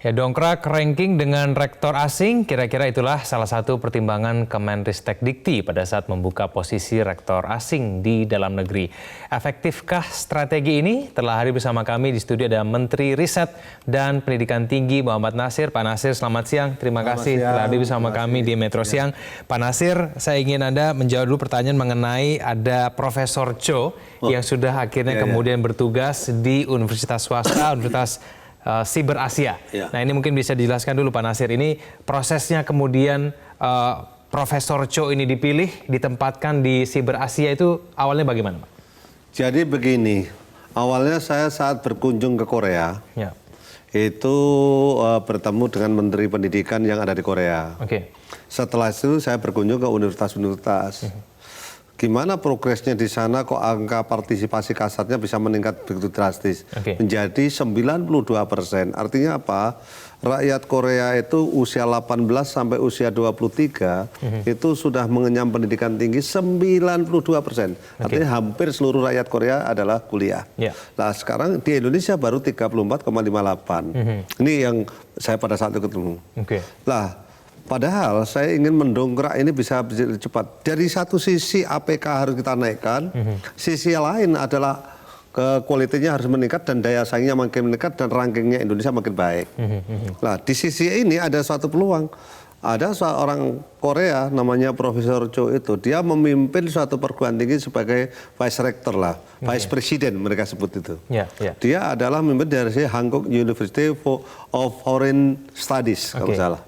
Ya, dongkrak ranking dengan rektor asing, kira-kira itulah salah satu pertimbangan Kemenristekdikti pada saat membuka posisi rektor asing di dalam negeri. Efektifkah strategi ini? Telah hadir bersama kami di studio ada Menteri Riset dan Pendidikan Tinggi Muhammad Nasir. Pak Nasir, selamat siang. Terima kasih telah hadir bersama kami di Metro Siang. Pak Nasir, saya ingin Anda menjawab dulu pertanyaan mengenai ada Profesor Cho yang sudah akhirnya kemudian bertugas di Universitas Swasta, Universitas Siber Asia. Nah, ini mungkin bisa dijelaskan dulu Pak Nasir. Ini prosesnya kemudian Profesor Cho ini dipilih, ditempatkan di Siber Asia itu awalnya bagaimana Pak? Jadi begini, awalnya saya saat berkunjung ke Korea, itu bertemu dengan Menteri Pendidikan yang ada di Korea. Setelah itu saya berkunjung ke universitas-universitas. Gimana progresnya di sana kok angka partisipasi kasatnya bisa meningkat begitu drastis menjadi 92%. Artinya apa? Rakyat Korea itu usia 18 sampai usia 23 itu sudah mengenyam pendidikan tinggi 92%. Artinya hampir seluruh rakyat Korea adalah kuliah. Nah, sekarang di Indonesia baru 34,58. Ini yang saya pada saat itu ketemu. Lah, padahal saya ingin mendongkrak ini bisa cepat. Dari satu sisi APK harus kita naikkan, sisi lain adalah kualitinya harus meningkat dan daya saingnya makin meningkat dan rankingnya Indonesia makin baik. Nah, di sisi ini ada suatu peluang. Ada seorang Korea namanya Profesor Cho itu, dia memimpin suatu perguruan tinggi sebagai vice rector lah, vice president mereka sebut itu. Dia adalah memimpin dari Hankook University of Foreign Studies kalau salah.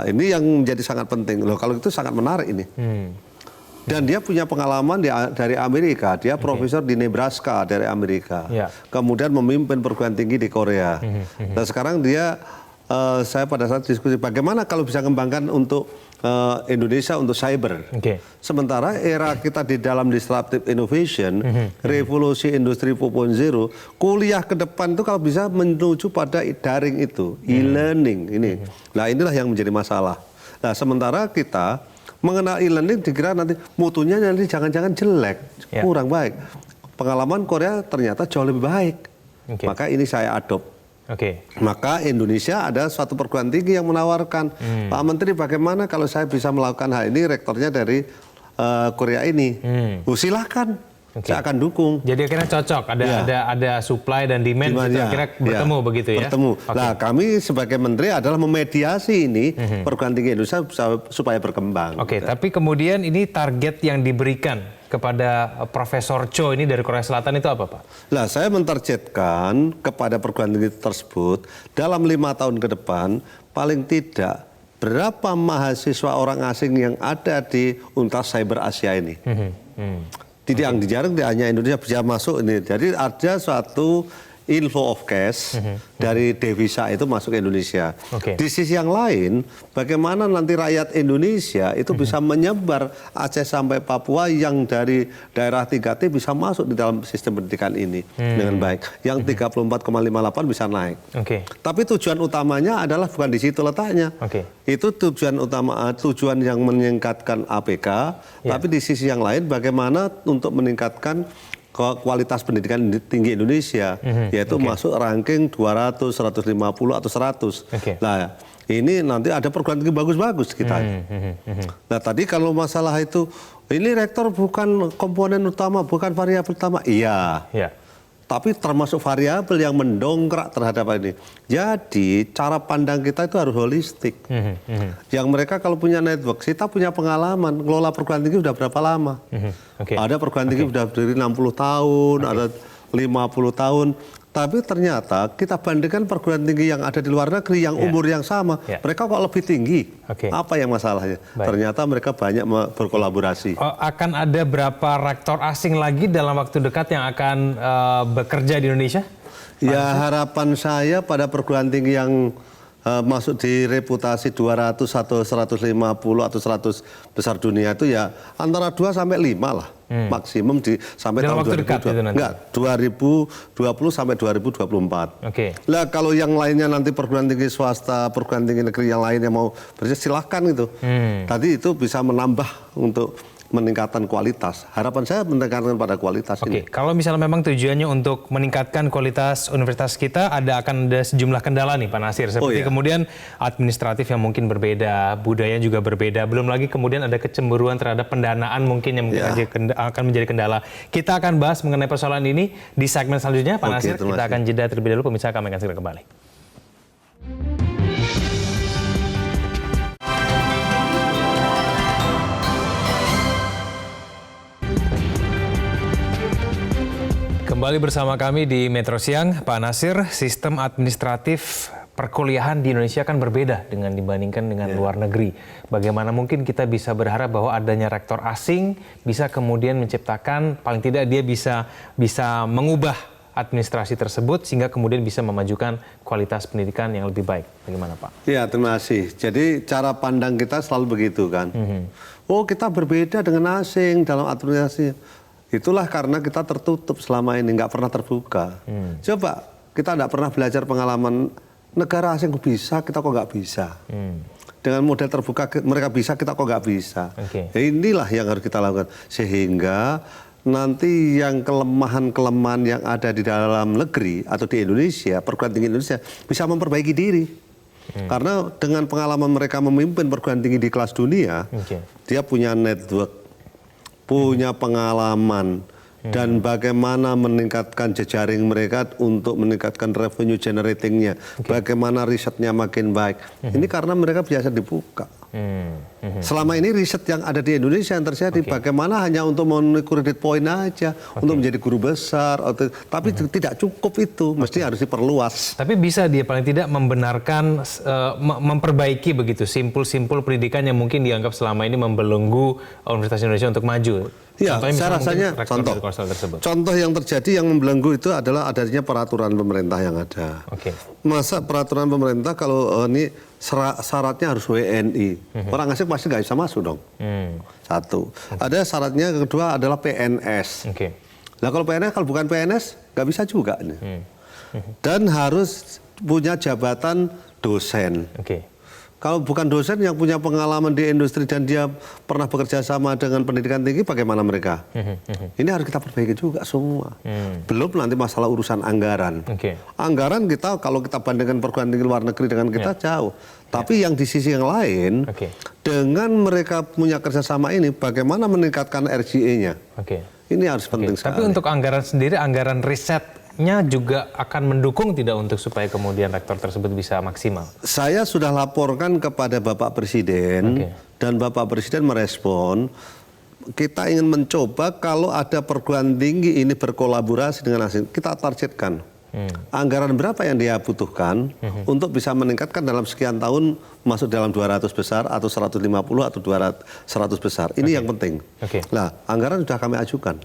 Ini yang menjadi sangat penting loh. Kalau itu sangat menarik ini. Dan dia punya pengalaman dari Amerika. Dia profesor di Nebraska dari Amerika. Kemudian memimpin perguruan tinggi di Korea. Dan sekarang dia saya pada saat diskusi bagaimana kalau bisa mengembangkan untuk Indonesia untuk cyber. Sementara era kita di dalam disruptive innovation, revolusi industri 4.0, kuliah ke depan itu kalau bisa menuju pada daring itu, e-learning ini. Nah, inilah yang menjadi masalah. Nah, sementara kita mengenal e-learning dikira nanti mutunya nanti jangan-jangan jelek, kurang baik. Pengalaman Korea ternyata jauh lebih baik. Maka ini saya adopt. Maka Indonesia ada suatu perguruan tinggi yang menawarkan, Pak Menteri bagaimana kalau saya bisa melakukan hal ini, rektornya dari Korea ini, silakan, saya akan dukung. Jadi akhirnya cocok, ada supply dan demand, gitu, akhirnya bertemu begitu ya? Bertemu. Nah, kami sebagai Menteri adalah memediasi ini perguruan tinggi Indonesia supaya berkembang. Tapi kemudian ini target yang diberikan kepada Profesor Cho ini dari Korea Selatan itu apa Pak? Nah, saya mentargetkan kepada perguruan tinggi tersebut dalam 5 tahun ke depan paling tidak berapa mahasiswa orang asing yang ada di Universitas Cyber Asia ini. Tidak yang dijarang hanya Indonesia bisa masuk ini. Jadi ada suatu inflow of cash dari devisa itu masuk ke Indonesia. Di sisi yang lain, bagaimana nanti rakyat Indonesia itu bisa menyebar Aceh sampai Papua yang dari daerah 3T bisa masuk di dalam sistem pendidikan ini dengan baik. Yang 34,58 bisa naik. Tapi tujuan utamanya adalah bukan di situ letaknya. Itu tujuan utama, tujuan yang meningkatkan APK. Tapi di sisi yang lain, bagaimana untuk meningkatkan kualitas pendidikan tinggi Indonesia, yaitu masuk ranking 200, 150 atau 100. Nah, ini nanti ada perguruan tinggi bagus-bagus kita. Nah, tadi kalau masalah itu, ini rektor bukan komponen utama, bukan variabel utama. Iya. Tapi termasuk variabel yang mendongkrak terhadap ini. Jadi cara pandang kita itu harus holistik. Yang mereka kalau punya network, kita punya pengalaman, ngelola perguruan tinggi sudah berapa lama. Ada perguruan tinggi sudah berdiri 60 tahun, ada 50 tahun. Tapi ternyata kita bandingkan perguruan tinggi yang ada di luar negeri yang umur yang sama, mereka kok lebih tinggi. Apa yang masalahnya? Ternyata mereka banyak berkolaborasi. Akan ada berapa rektor asing lagi dalam waktu dekat yang akan bekerja di Indonesia? Ya, harapan saya pada perguruan tinggi yang masuk di reputasi 200 atau 150 atau 100 besar dunia itu ya antara 2 sampai 5 lah. Maksimum sampai dalam tahun 2020 sampai 2024. Lah kalau yang lainnya nanti perguruan tinggi swasta, perguruan tinggi negeri yang lain yang mau bekerja silahkan gitu. Tadi itu bisa menambah untuk meningkatkan kualitas. Harapan saya meningkatkan pada kualitas ini. Kalau misalnya memang tujuannya untuk meningkatkan kualitas universitas kita, akan ada sejumlah kendala nih Pak Nasir. Seperti kemudian administratif yang mungkin berbeda, budaya juga berbeda. Belum lagi kemudian ada kecemburuan terhadap pendanaan mungkin yang mungkin akan menjadi kendala. Kita akan bahas mengenai persoalan ini di segmen selanjutnya Pak Nasir. Kita akan jeda terlebih dahulu, pemirsa, kami akan segera kembali. Kembali bersama kami di Metro Siang. Pak Nasir, sistem administratif perkuliahan di Indonesia kan berbeda dibandingkan dengan luar negeri. Bagaimana mungkin kita bisa berharap bahwa adanya rektor asing bisa kemudian menciptakan, paling tidak dia bisa mengubah administrasi tersebut sehingga kemudian bisa memajukan kualitas pendidikan yang lebih baik. Bagaimana Pak? Ya, terima kasih. Jadi cara pandang kita selalu begitu kan. Oh, kita berbeda dengan asing dalam administrasi. Itulah karena kita tertutup selama ini, nggak pernah terbuka. Coba kita nggak pernah belajar pengalaman negara asing kok bisa, kita kok nggak bisa. Dengan model terbuka mereka bisa, kita kok nggak bisa. Ya, inilah yang harus kita lakukan. Sehingga nanti yang kelemahan-kelemahan yang ada di dalam negeri atau di Indonesia, perguruan tinggi Indonesia bisa memperbaiki diri. Karena dengan pengalaman mereka memimpin perguruan tinggi di kelas dunia, dia punya network, punya pengalaman, dan bagaimana meningkatkan jejaring mereka untuk meningkatkan revenue generatingnya, bagaimana risetnya makin baik. Ini karena mereka biasa dibuka. Selama ini riset yang ada di Indonesia yang terjadi, bagaimana hanya untuk memenuhi credit point aja, untuk menjadi guru besar, tapi tidak cukup itu, mesti harus diperluas. Tapi bisa dia paling tidak membenarkan, memperbaiki begitu, simpul-simpul pendidikan yang mungkin dianggap selama ini membelenggu Universitas Indonesia untuk maju. Ya, saya rasanya contoh yang terjadi yang membelenggu itu adalah adanya peraturan pemerintah yang ada. Masa peraturan pemerintah kalau ini syaratnya harus WNI, orang asing pasti nggak bisa masuk dong. Satu. Ada syaratnya, kedua adalah PNS. Nah kalau PNS, kalau bukan PNS nggak bisa juga. Dan harus punya jabatan dosen. Kalau bukan dosen yang punya pengalaman di industri dan dia pernah bekerja sama dengan pendidikan tinggi, bagaimana mereka? Ini harus kita perbaiki juga semua. Belum nanti masalah urusan anggaran. Anggaran kita kalau kita bandingkan perguruan tinggi luar negeri dengan kita jauh. Tapi yang di sisi yang lain, dengan mereka punya kerjasama ini, bagaimana meningkatkan RGE-nya? Ini harus penting sekali. Tapi untuk anggaran sendiri, anggaran risetnya juga akan mendukung tidak untuk supaya kemudian rektor tersebut bisa maksimal? Saya sudah laporkan kepada Bapak Presiden, dan Bapak Presiden merespon, kita ingin mencoba kalau ada perguruan tinggi ini berkolaborasi dengan asing, kita targetkan. Anggaran berapa yang dia butuhkan untuk bisa meningkatkan dalam sekian tahun masuk dalam 200 besar atau 150 atau 100 besar. Ini yang penting. Nah, anggaran sudah kami ajukan.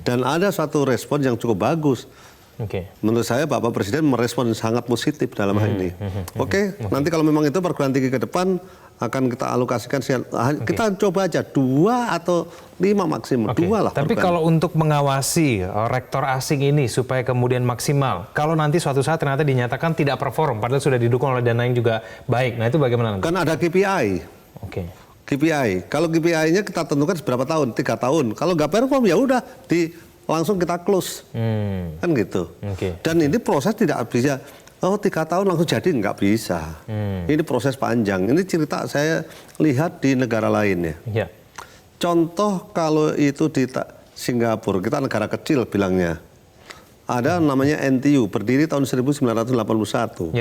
Dan ada satu respon yang cukup bagus. Menurut saya Bapak Presiden merespon sangat positif dalam hal ini. Nanti kalau memang itu perguruan tinggi ke depan akan kita alokasikan, kita coba aja 2 atau 5 maksimum, 2 lah. Tapi kalau untuk mengawasi rektor asing ini supaya kemudian maksimal, kalau nanti suatu saat ternyata dinyatakan tidak perform, padahal sudah didukung oleh dana yang juga baik, nah itu bagaimana nanti? Kan ada KPI. KPI, kalau KPI-nya kita tentukan seberapa tahun, 3 tahun. Kalau nggak perform ya udah langsung kita close, kan gitu. Dan ini proses tidak bisa, 3 tahun langsung jadi, nggak bisa. Ini proses panjang. Ini cerita saya lihat di negara lain ya. Contoh kalau itu di Singapura, kita negara kecil bilangnya, ada namanya NTU, berdiri tahun 1981.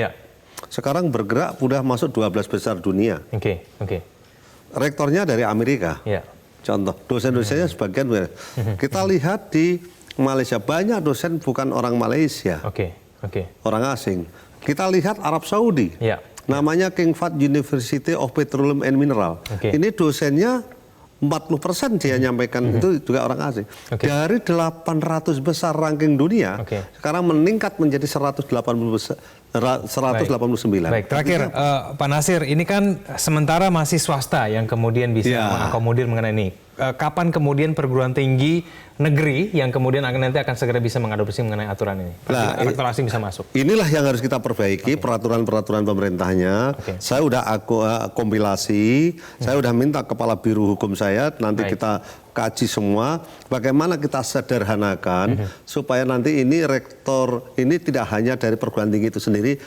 Sekarang bergerak udah masuk 12 besar dunia. Rektornya dari Amerika. Contoh, dosen-dosennya sebagian. Kita lihat di Malaysia, banyak dosen bukan orang Malaysia. Orang asing. Kita lihat Arab Saudi, namanya King Fahd University of Petroleum and Mineral. Ini dosennya 40% dia nyampaikan itu juga orang asing. Dari 800 besar ranking dunia, sekarang meningkat menjadi 189. Baik, terakhir Pak Nasir, ini kan sementara masih swasta yang kemudian bisa mengakomodir mengenai ini. kapan kemudian perguruan tinggi negeri yang kemudian nanti akan segera bisa mengadopsi mengenai aturan ini? Nah, rektor asing bisa masuk. Inilah yang harus kita perbaiki, peraturan-peraturan pemerintahnya. Saya udah kompilasi, saya udah minta kepala biro hukum saya, nanti kita kaji semua bagaimana kita sederhanakan supaya nanti ini rektor ini tidak hanya dari perguruan tinggi itu sendiri,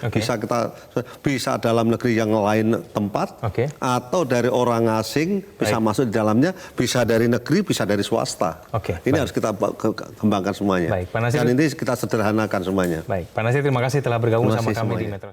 bisa dalam negeri yang lain tempat atau dari orang asing bisa masuk di dalamnya, bisa dari negeri, bisa dari swasta. Ini harus kita kembangkan semuanya. Dan ini kita sederhanakan semuanya. Baik, Pak Nasir, terima kasih telah bergabung sama kami di Metro.